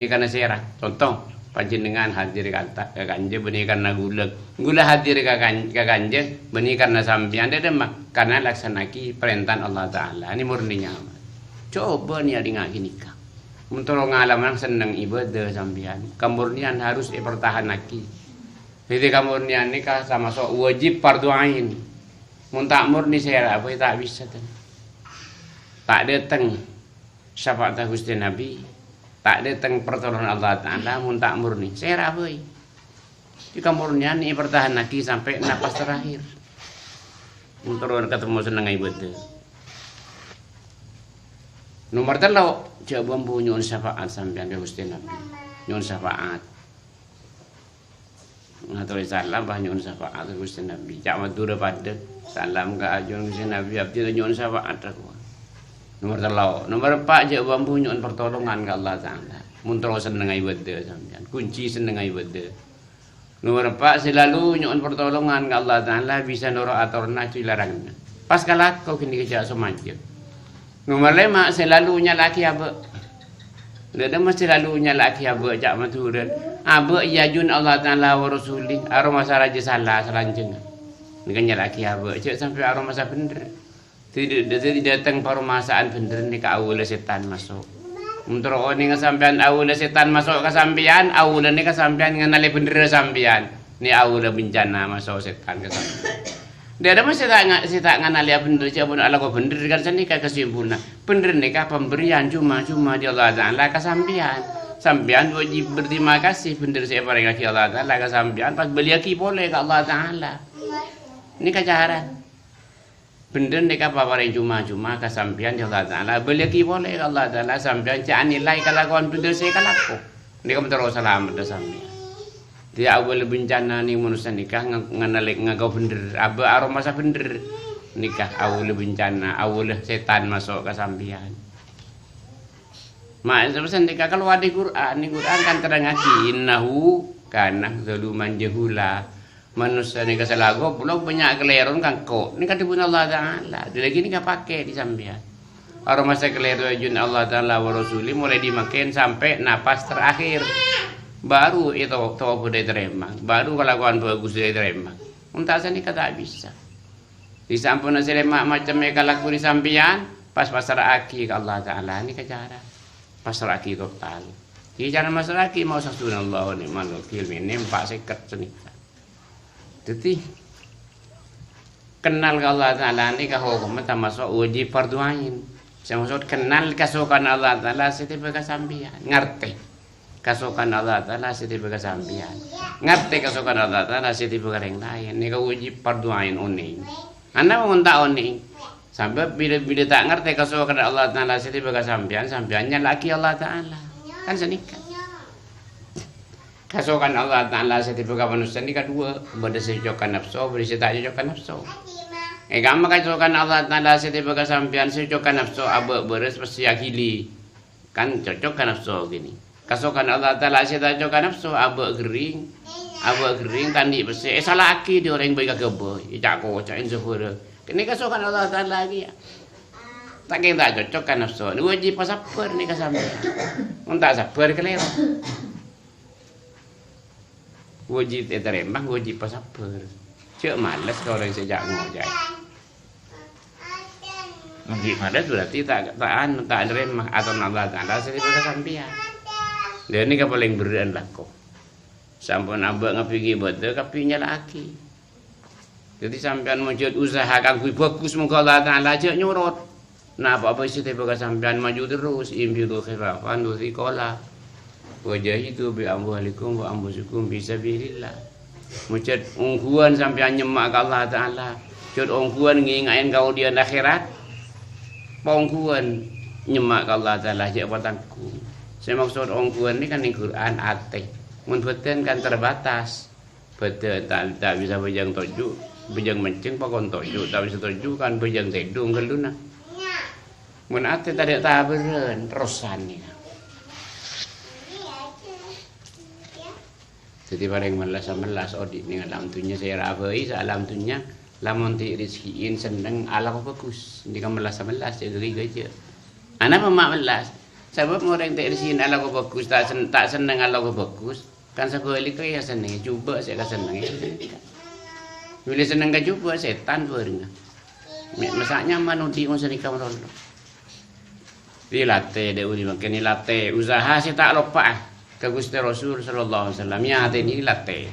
karena serak. Contoh panjenengan hadir kata kanje benih karena gula hadir ke kanje benih karena sambian dia demak karena laksanaki perintah Allah Taala. Ini murninya. Coba nih ada ngaki nikah. Untuk ngalaman seneng ibadah sambian. Kemurnian harus dipertahankan. Jadi kemurnian nikah sama so wajib fardu ain. Muntak murni serak apa tak bisa kan. Tak datang syafaat Gusti Nabi. Tak datang pertolongan Allah Ta'ala mun tak murni serah euy. Di kamurnian ni pertahan lagi sampai napas terakhir. Mun turun ketemu seneng ibadah. Nomor 3 coba nyuwun syafaat sampean ka Gusti Nabi. Nyuwun syafaat. Ngatur salam bah nyuwun syafaat ka Gusti Nabi. Cak matur pada salam ka ajeng Gusti Nabi abdi nyuwun syafaat aku. Nomor 3, nomor 4 je bambu nyuwun pertolongan ke Allah Taala. Mun terus seneng ibadah sampean. Kunci seneng ibadah. Nomor 4 selalu nyuwun pertolongan ke Allah Taala bisa nuru aturna cilarangna. Pas kala kau kini kerja semacam. Nomor 5 selalu nyalaki abe. Dia mesti selalu nyalaki abe jak maturan. Abe yajun Allah Taala wa rasulih aroma saraja salah selanjeng. Dengan nyalaki abe cek sampai aroma masa bener. Tidak datang permasaan bener ni ke awal setan masuk. Untuk ni kesampian awal setan masuk ke sampian, awal ni kesampian ngenali bener sampian. Ni awal bencana masuk setan ke sampian. Dia ada masih tak ngenali bener siapa pun Allah bener kan sini kesimpulan. Bener ni pemberian cuma di Allah Taala ke sampian. Sampian wajib berterima kasih bener siapa yang ke Allah Taala ke sampian pas beliaki boleh ke Allah Taala. Ini kejaran. Bener ni apa orang cuma kesampian di Allah Taala beliaki boleh Allah Taala sampian cak nilai kelakuan bener saya kelaku ni kamu terus selamat dah sampian dia awal bencana ni manusia nikah nganalik ngagau bener aba aroma masa bener nikah awal bencana awal setan masuk ke sampian mak sebesar nikah kalau ada Quran ni Quran kan terangaki innahu kana zaluman jahula manusia ni kasalah goblok banyak keleron kan kok ni kata pun Allah Taala dia lagi ni kan pakai di sambian orang masa keleron jun Allah Taala wa rasuli mulai dimakan sampai napas terakhir baru itu tahu boleh terima baru kelakuan bagus dia terima untuk saya ni kata bisa di sampun nasi lemak macam mereka laku di sambian pas pasar aki ke Allah Taala ni kecara pasar aki total di cara pasar aki mau sasunallah ni malu kilmi nempak seket senika. Jadi kenal ke Allah Ta'ala ni ke hukum termasuk wajib fardu ain. Saya maksud kenal kasukan Allah Ta'ala setiap kesambian. Ngerti kasukan Allah Ta'ala setiap kesambian. Ngerti kasukan Allah Ta'ala setiap yang lain. Ni ke wajib fardu ain uning. Anda mau tak uning. Sampai bila tak ngerti kasukan Allah Ta'ala setiap kesambian. Sambiannya laki Allah Ta'ala. Kan senikah. Kasukan Allah Ta'ala setiap manusia ni kedua benda sejokkan nafsu benda tak sejokkan nafsu kamu kasukan Allah Ta'ala setiap kesampian sejokkan nafsu abe beres pasti akili kan cocokkan nafsu gini kasukan Allah Ta'ala setiap sejokkan nafsu abe gering kan di pasti salah aki di orang baik kebo ijak ko cain zuhur ini kasukan Allah Ta'ala lagi ya tak kita cocokkan nafsu ni wajib sabar ni kesampian untuk sabar keliru wajib terima wajib sabar cek malas kalau orang sejak ngojek wajib malas berarti tak terima atau Allah Ta'ala setiap kesampian dia ni kan paling beran lah kok sampun abang ngapiki betul kapinya laki jadi sampean mujud usaha kanggo bagus muga Allah Ta'ala cek nyurut nah apa-apa setiap kesampian maju terus imbidu khifafan dzikola wajahidu bi amwalikum wa anfusikum fisabilillah. Mucet ungguan sampai nyemak ke Allah Taala. Cut ungguan ngingain kau di akhirat. Pongguan nyemak ke Allah Taala jak batangku. Saya maksud ungguan ni kan di Quran ate. Mun beten kan terbatas. Beten tak bisa bejang toju, bejang menceng pakon toju, tak bisa toju kan bejang tedung keluna. Mun ate tak ada beren terusan ni. Jadi paling melas audit ni alam tunya saya rabai alam tunya lamun ti rezekiin seneng ala bagus. Ini kan melas jadi gaje. Anak memak melas Sebab orang tak sini Allah ko bagus, tak senang Allah ko bagus. Kan sekali ko ya senang, cuba saya ka senang. Bila senang ka cuba setan berengah. Masaknya manudi on senika marolo. Dilatih dia uni makin dilatih. Usaha saya tak lupa. Ke Gusti Rasul sallallahu alaihi wasallam ya ini dilatih.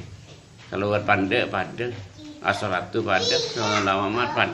Keluar pandai pada asal ratu pada sallallahu alaihi wasallam pada